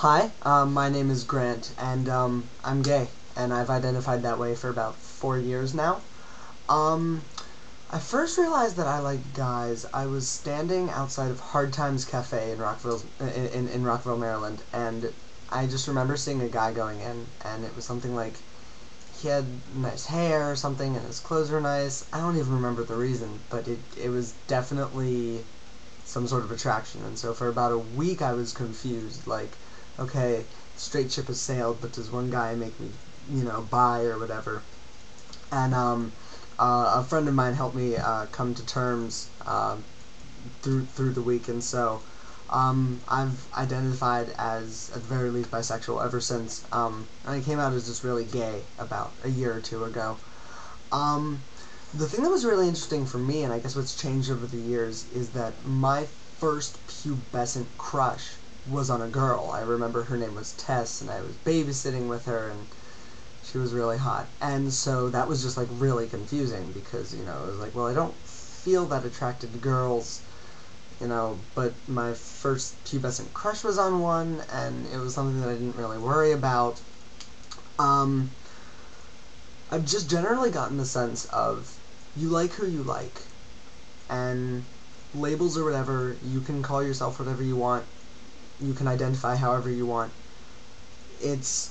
Hi, my name is Grant, and I'm gay, and I've identified that way for about 4 years now. Um, I first realized that I like guys. I was standing outside of Hard Times Cafe in Rockville, Maryland, and I just remember seeing a guy going in, and it was something like he had nice hair or something, and his clothes were nice. I don't even remember the reason, but it was definitely some sort of attraction. And so for about a week I was confused, like, okay, straight ship has sailed, but does one guy make me, bi or whatever? And a friend of mine helped me come to terms through the week, and so I've identified as, at the very least, bisexual ever since. I came out as just really gay about a year or two ago. Um, the thing that was really interesting for me, and I guess what's changed over the years, is that my first pubescent crush was on a girl. I remember her name was Tess, and I was babysitting with her, and she was really hot. And so that was just, like, really confusing, because, it was like, well, I don't feel that attracted to girls, but my first pubescent crush was on one, and it was something that I didn't really worry about. I've just generally gotten the sense of, you like who you like, and labels or whatever, you can call yourself whatever you want, you can identify however you want. It's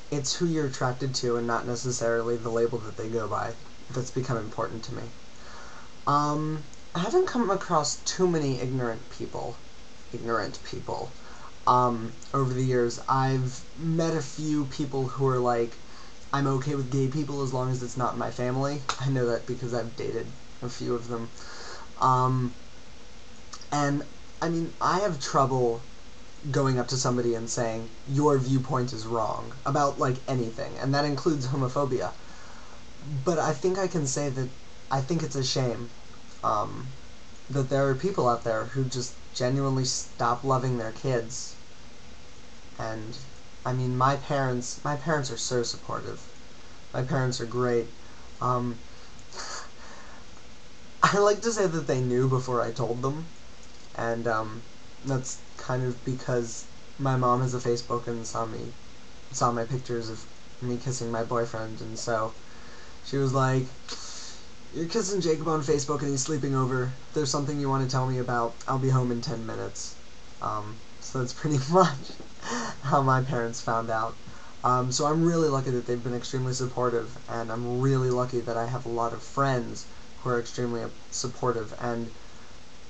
who you're attracted to, and not necessarily the label that they go by, that's become important to me. I haven't come across too many ignorant people, over the years. I've met a few people who are like, I'm okay with gay people as long as it's not my family. I know that because I've dated a few of them. And, I mean, I have trouble going up to somebody and saying, your viewpoint is wrong, about, like, anything, and that includes homophobia. But I think I can say that I think it's a shame, that there are people out there who just genuinely stop loving their kids. And, I mean, my parents are so supportive. My parents are great. I like to say that they knew before I told them, and that's kind of because my mom has a Facebook and saw my pictures of me kissing my boyfriend, and so she was like, you're kissing Jacob on Facebook and he's sleeping over. If there's something you want to tell me about, I'll be home in 10 minutes. So that's pretty much how my parents found out. So I'm really lucky that they've been extremely supportive, and I'm really lucky that I have a lot of friends who are extremely supportive, and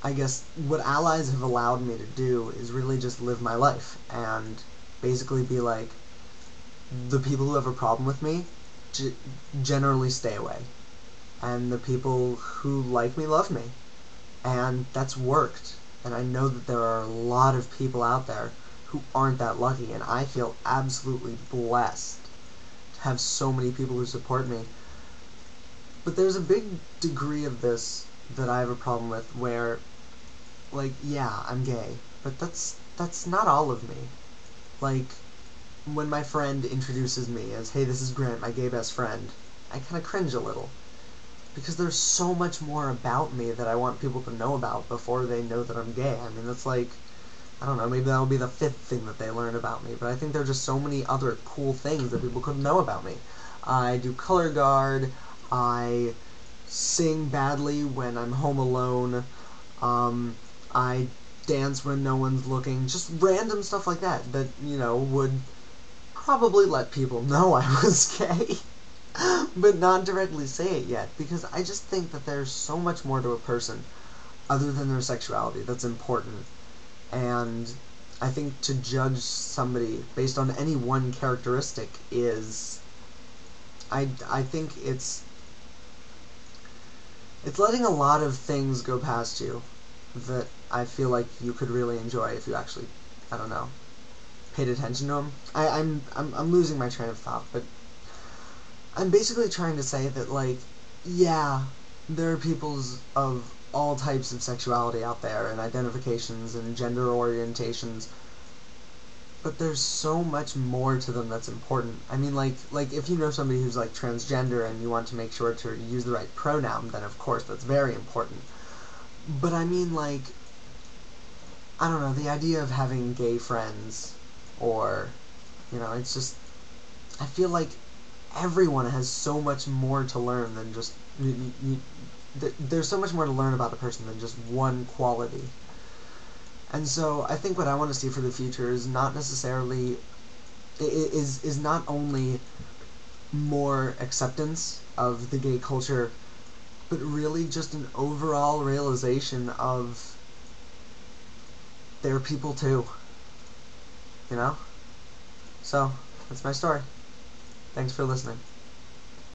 I guess what allies have allowed me to do is really just live my life, and basically be like, the people who have a problem with me, generally stay away. And the people who like me love me. And that's worked. And I know that there are a lot of people out there who aren't that lucky, and I feel absolutely blessed to have so many people who support me. But there's a big degree of this that I have a problem with, where, like, yeah, I'm gay, but that's not all of me. Like, when my friend introduces me as, hey, this is Grant, my gay best friend, I kind of cringe a little. Because there's so much more about me that I want people to know about before they know that I'm gay. I mean, that's like, I don't know, maybe that'll be the 5th thing that they learn about me, but I think there are just so many other cool things that people couldn't know about me. I do color guard, I sing badly when I'm home alone, I dance when no one's looking, just random stuff like that, would probably let people know I was gay. But not directly say it yet, because I just think that there's so much more to a person other than their sexuality that's important. And I think to judge somebody based on any one characteristic is, I think it's letting a lot of things go past you that I feel like you could really enjoy if you actually, I don't know, paid attention to them. I'm losing my train of thought, but I'm basically trying to say that, like, yeah, there are peoples of all types of sexuality out there, and identifications, and gender orientations, but there's so much more to them that's important. I mean, like if you know somebody who's, like, transgender and you want to make sure to use the right pronoun, then of course that's very important. But I mean, like, I don't know, the idea of having gay friends or, it's just, I feel like everyone has so much more to learn than just, there's so much more to learn about a person than just one quality. And so I think what I want to see for the future is not necessarily, is not only more acceptance of the gay culture, but really just an overall realization of they're people too. So, that's my story. Thanks for listening.